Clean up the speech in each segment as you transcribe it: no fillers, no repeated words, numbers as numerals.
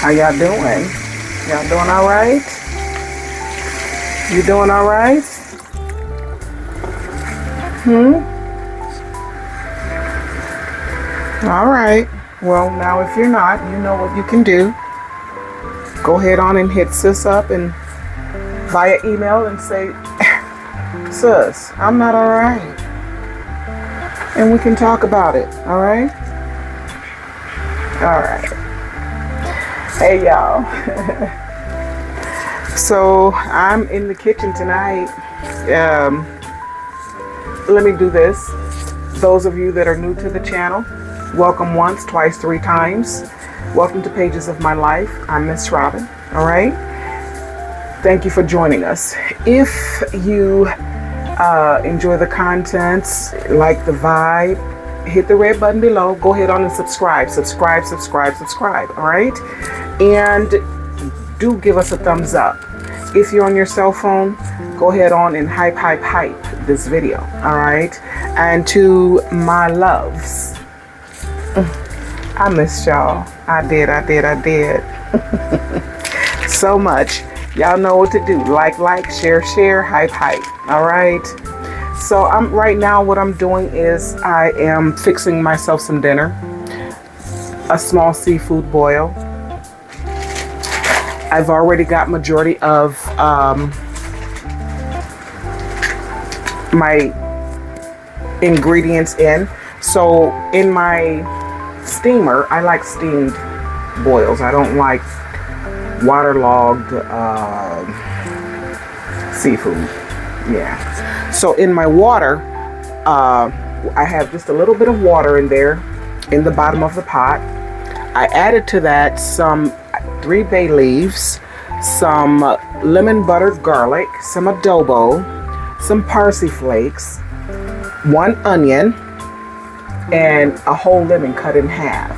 How y'all doing? Y'all doing all right? You doing all right? All right. Well, now if you're not, you know what you can do. Go ahead on and hit sis up and via email and say, sis, I'm not all right. And we can talk about it. All right? All right. Hey, y'all. So I'm in the kitchen tonight. Let me do this. Those of you that are new to the channel, welcome once, twice, three times. Welcome to Pages of My Life. I'm MsRobin. All right. Thank you for joining us. If you enjoy the contents, like the vibe, hit the red button below. Go ahead on and subscribe. Subscribe. All right. And do give us a thumbs up. If you're on your cell phone, go ahead on and hype this video. All right. And to my loves, I missed y'all. I did. So much. Y'all know what to do. Like, share, hype. All right. So right now what I'm doing is I am fixing myself some dinner. A small seafood boil. I've already got majority of my ingredients in. So in my steamer, I like steamed boils. I don't like waterlogged seafood. Yeah. So in my water, I have just a little bit of water in there in the bottom of the pot. I added to that some 3 bay leaves, some lemon buttered garlic, some adobo, some parsley flakes, 1 onion, and a whole lemon cut in half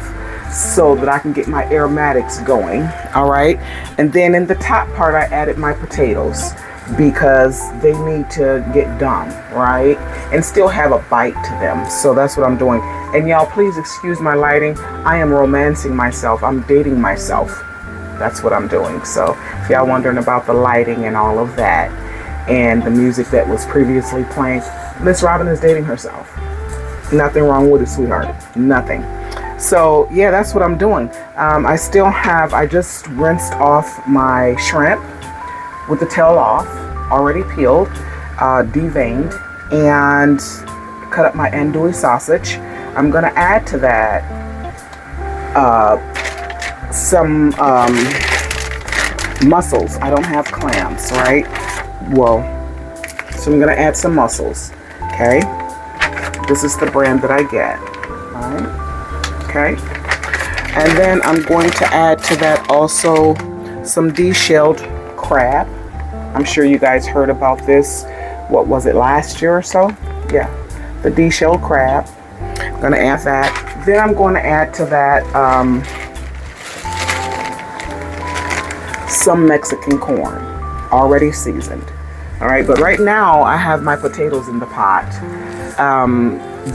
so that I can get my aromatics going. All right. And then in the top part, I added my potatoes because they need to get done, right? And still have a bite to them. So that's what I'm doing. And y'all, please excuse my lighting. I am romancing myself. I'm dating myself. That's what I'm doing. So if y'all wondering about the lighting and all of that and the music that was previously playing, MsRobin is dating herself. Nothing wrong with it, sweetheart. Nothing. So yeah, that's what I'm doing. I just rinsed off my shrimp with the tail off, already peeled, deveined, and cut up my andewy sausage. I'm gonna add to that some mussels. I don't have clams, right? Well, so I'm gonna add some mussels. Okay, this is the brand that I get. All right. Okay, and then I'm going to add to that also some de-shelled crab. I'm sure you guys heard about this. What was it, last year or so? Yeah, the de-shelled crab. I'm gonna add that. Then I'm going to add to that some Mexican corn, already seasoned. All right, but right now I have my potatoes in the pot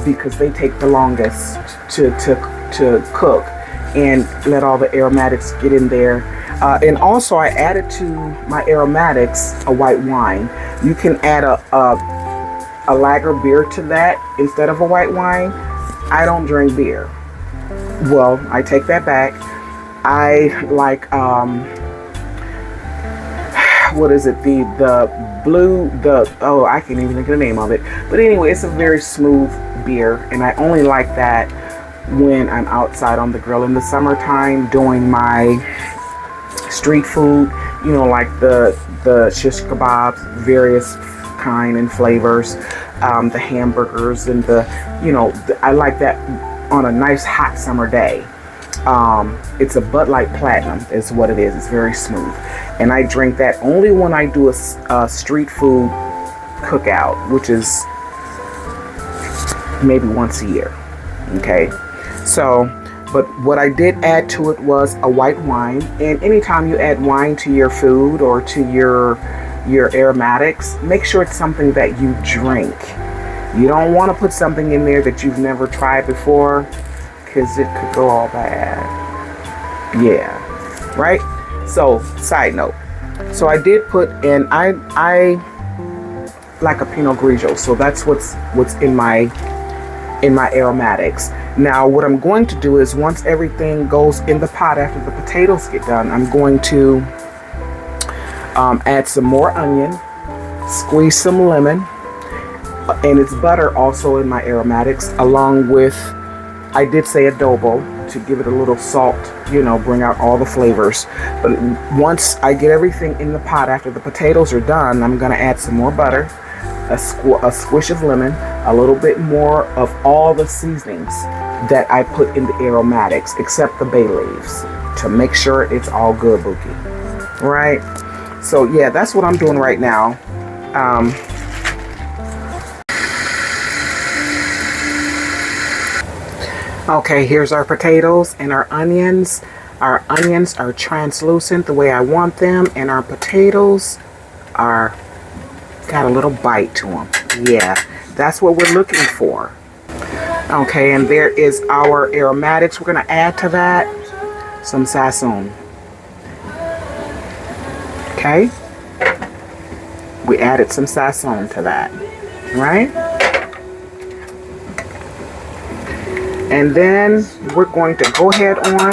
because they take the longest to cook and let all the aromatics get in there. And also I added to my aromatics a white wine. You can add a lager beer to that instead of a white wine. I don't drink beer. Well, I take that back. I like what is it? I can't even think of the name of it. But anyway, it's a very smooth beer, and I only like that when I'm outside on the grill in the summertime doing my street food, you know, like the shish kebabs, various kind and flavors, the hamburgers, and I like that on a nice hot summer day. It's a Bud Light Platinum is what it is. It's very smooth, and I drink that only when I do a street food cookout, which is maybe once a year. Okay, so but what I did add to it was a white wine. And anytime you add wine to your food or to your aromatics, make sure it's something that you drink. You don't want to put something in there that you've never tried before, because it could go all bad. Yeah, right? So side note, so I did put in, I like a Pinot Grigio, so that's what's in my aromatics. Now what I'm going to do is, once everything goes in the pot after the potatoes get done, I'm going to add some more onion, squeeze some lemon, and it's butter also in my aromatics, along with, I did say adobo, to give it a little salt, you know, bring out all the flavors. But once I get everything in the pot after the potatoes are done, I'm going to add some more butter, a squish of lemon, a little bit more of all the seasonings that I put in the aromatics, except the bay leaves, to make sure it's all good, Bookie. Right? So yeah, that's what I'm doing right now. Okay, here's our potatoes and our onions. Our onions are translucent the way I want them, and our potatoes are got a little bite to them. Yeah, that's what we're looking for. Okay, and there is our aromatics. We're going to add to that some sazon. Okay, we added some sazon to that, right? And then we're going to go ahead on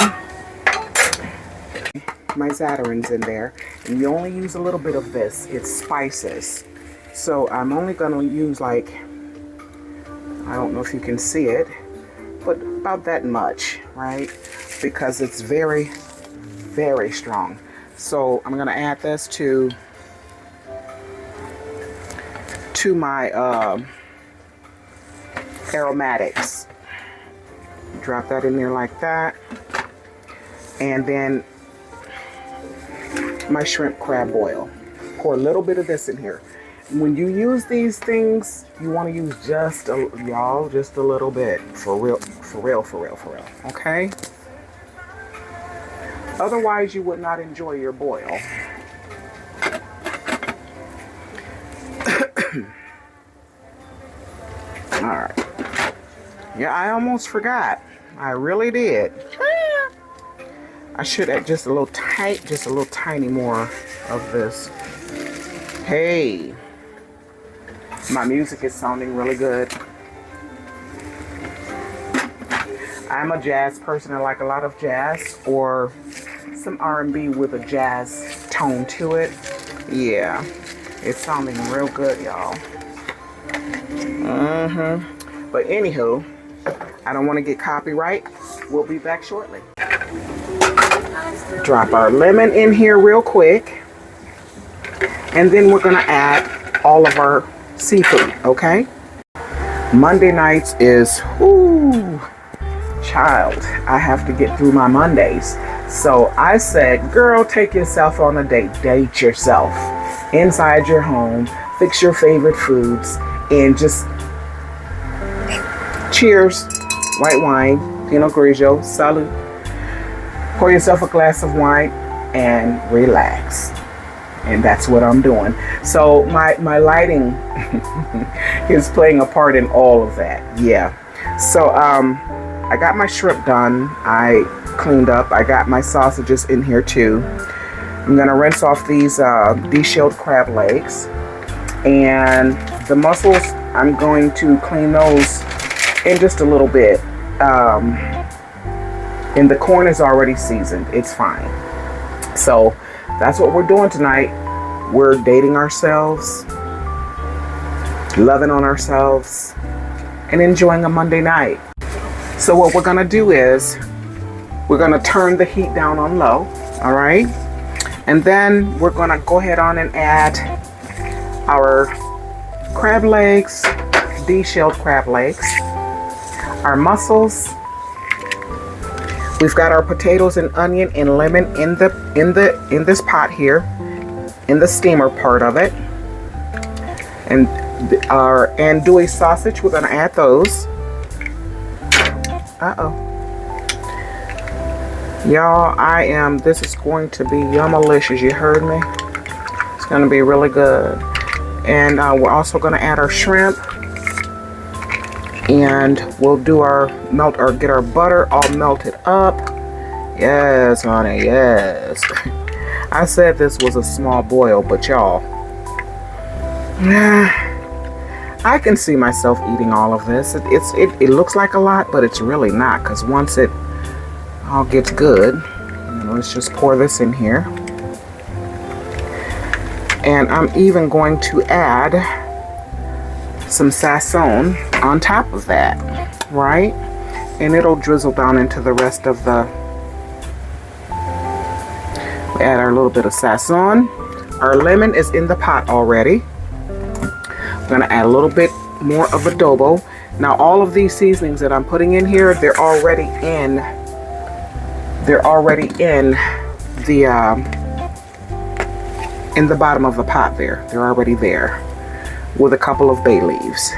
my zatarins in there, and you only use a little bit of this. It's spices, so I'm only going to use, like, I don't know if you can see it, but about that much, right? Because it's very, very strong. So I'm going to add this to my aromatics. Drop that in there like that. And then my shrimp crab boil. Pour a little bit of this in here. When you use these things, you want to use just a little bit, for real. Okay? Otherwise, you would not enjoy your boil. All right. Yeah, I almost forgot. I really did. I should add just a little tiny more of this. Hey, my music is sounding really good. I'm a jazz person. I like a lot of jazz, or some R&B with a jazz tone to it. Yeah, it's sounding real good, y'all. But anywho, I don't want to get copyright. We'll be back shortly. Drop our lemon in here real quick. And then we're going to add all of our seafood, okay? Monday nights is, child, I have to get through my Mondays. So I said, girl, take yourself on a date. Date yourself inside your home. Fix your favorite foods and just cheers. White wine, Pinot Grigio, salud. Pour yourself a glass of wine and relax. And that's what I'm doing. So my lighting is playing a part in all of that. Yeah. So I got my shrimp done. I cleaned up. I got my sausages in here too. I'm gonna rinse off these de-shelled crab legs, and the mussels, I'm going to clean those in just a little bit. And the corn is already seasoned. It's fine. So that's what we're doing tonight. We're dating ourselves, loving on ourselves, and enjoying a Monday night. So what we're gonna do is we're gonna turn the heat down on low, all right? And then we're gonna go ahead on and add our crab legs, de-shelled crab legs, our mussels. We've got our potatoes and onion and lemon in this pot here, in the steamer part of it. And our andouille sausage, we're gonna add those. Y'all, this is going to be yummalicious, you heard me? It's gonna be really good. And we're also gonna add our shrimp. And we'll do get our butter all melted up. Yes, honey, yes. I said this was a small boil, but y'all, I can see myself eating all of this. It looks like a lot, but it's really not, because once it all gets good, let's just pour this in here. And I'm even going to add some sazon on top of that, right? And it'll drizzle down into the rest of the... We add our little bit of sazon. Our lemon is in the pot already. I'm gonna add a little bit more of adobo. Now all of these seasonings that I'm putting in here, they're already in the bottom of the pot there. They're already there with a couple of bay leaves.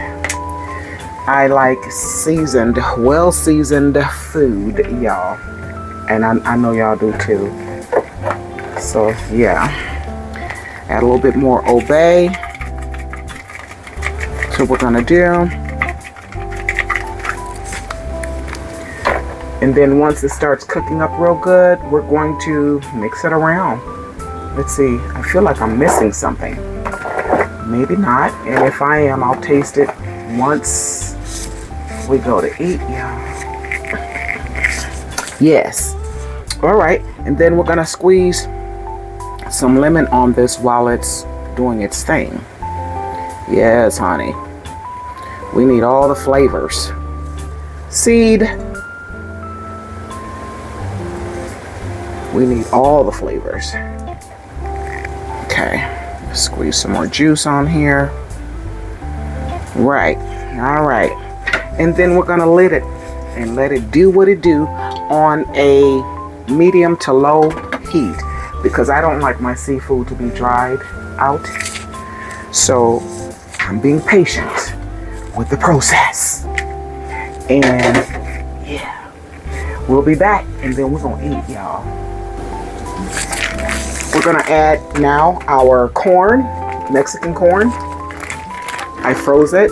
I like seasoned, well-seasoned food, y'all. And I know y'all do too. So yeah, add a little bit more obey. So we're gonna do. And then once it starts cooking up real good, we're going to mix it around. Let's see, I feel like I'm missing something. Maybe not. And if I am, I'll taste it once we go to eat, y'all. Yes. All right. And then we're going to squeeze some lemon on this while it's doing its thing. Yes, honey. We need all the flavors. Seed. We need all the flavors. Okay. Squeeze some more juice on here. Right. All right. And then we're going to lid it and let it do what it do on a medium to low heat, because I don't like my seafood to be dried out. So I'm being patient with the process. And yeah, we'll be back and then we're going to eat, y'all. We're going to add now our corn, Mexican corn. I froze it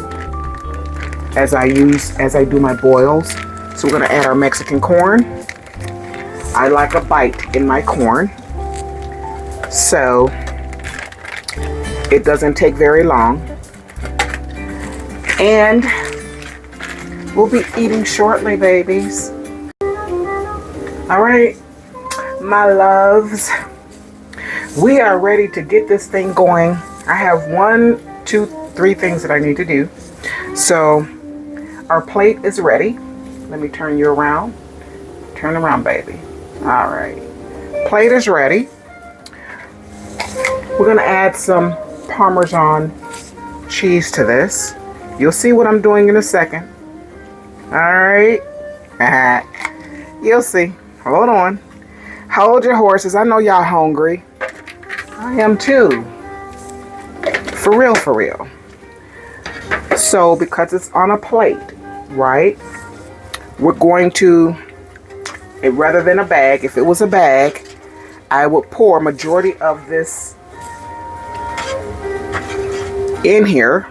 as I do my boils. So we're going to add our Mexican corn. I like a bite in my corn, so it doesn't take very long. And we'll be eating shortly, babies. All right, my loves. We are ready to get this thing going. I have 1, 2, 3 things that I need to do. So our plate is ready. Let me turn you around. Turn around, baby. All right. Plate is ready. We're going to add some Parmesan cheese to this. You'll see what I'm doing in a second. All right. You'll see. Hold on. Hold your horses. I know y'all hungry. I am too. For real, for real. So because it's on a plate, right? We're going to, rather than a bag, if it was a bag, I would pour majority of this in here,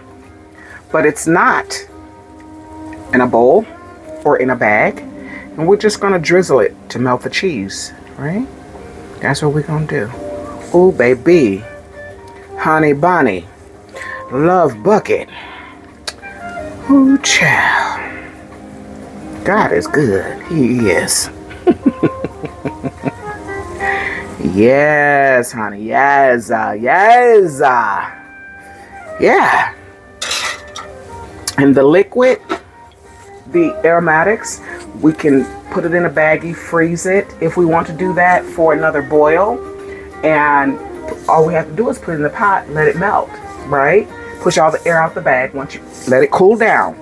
but it's not in a bowl or in a bag. And we're just going to drizzle it to melt the cheese, right? That's what we're going to do. Ooh, baby. Honey bunny. Love bucket. Ooh, child. God is good. He is. Yes, honey. Yes. Yes. Yeah. And the liquid, the aromatics, we can put it in a baggie, freeze it if we want to do that for another boil. And all we have to do is put it in the pot, let it melt, right? Push all the air out the bag. Once you let it cool down,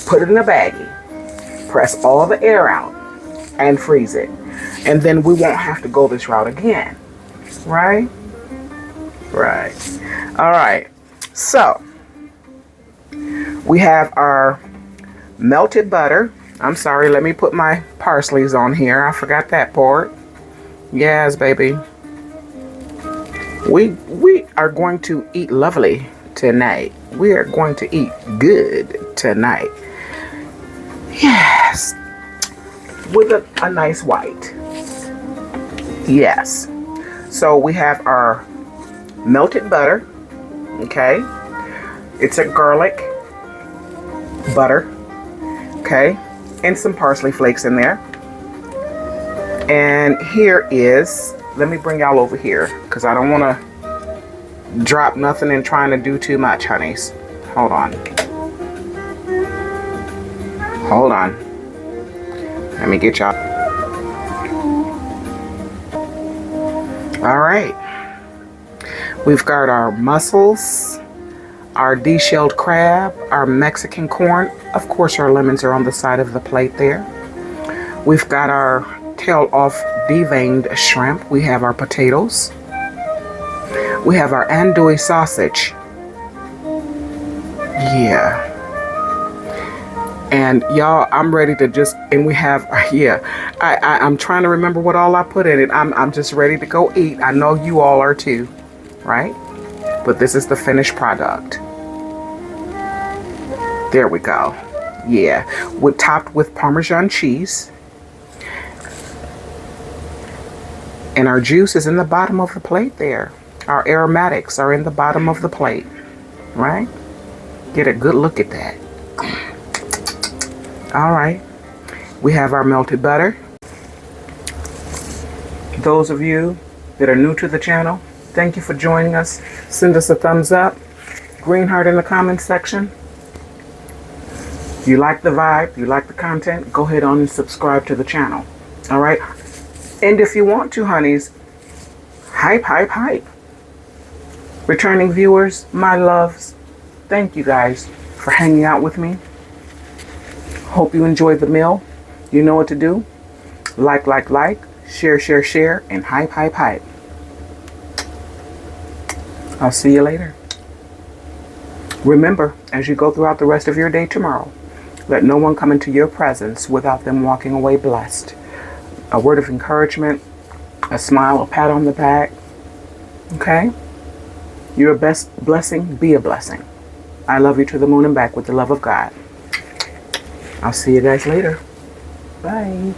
put it in a baggie, press all the air out, and freeze it. And then we won't have to go this route again, right? Right. All right. So we have our melted butter. I'm sorry, let me put my parsleys on here. I forgot that part. Yes, baby. We are going to eat lovely tonight. We are going to eat good tonight. Yes. with a nice white. Yes. So we have our melted butter. Okay. It's a garlic butter. Okay. And some parsley flakes in there. And here is, let me bring y'all over here because I don't want to drop nothing and trying to do too much, honeys. Hold on. Hold on. Let me get y'all. All right. We've got our mussels, our de-shelled crab, our Mexican corn. Of course, our lemons are on the side of the plate there. We've got our tail off deveined shrimp. We have our potatoes. We have our andewy sausage. Yeah. And y'all, I'm ready to just, and we have, yeah, I'm trying to remember what all I put in it. I'm just ready to go eat. I know you all are too, right? But this is the finished product. There we go. Yeah, topped with Parmesan cheese. And our juice is in the bottom of the plate there. Our aromatics are in the bottom of the plate, right? Get a good look at that. All right, we have our melted butter. Those of you that are new to the channel, thank you for joining us. Send us a thumbs up, green heart in the comments section. If you like the vibe, you like the content, go ahead on and subscribe to the channel. All right, and if you want to, honeys, hype, hype, hype. Returning viewers, my loves, thank you guys for hanging out with me. Hope you enjoyed the meal. You know what to do. Like, share, share, share, and hype, hype, hype. I'll see you later. Remember, as you go throughout the rest of your day tomorrow, let no one come into your presence without them walking away blessed. A word of encouragement, a smile, a pat on the back. Okay? You're a best blessing, be a blessing. I love you to the moon and back with the love of God. I'll see you guys later. Bye.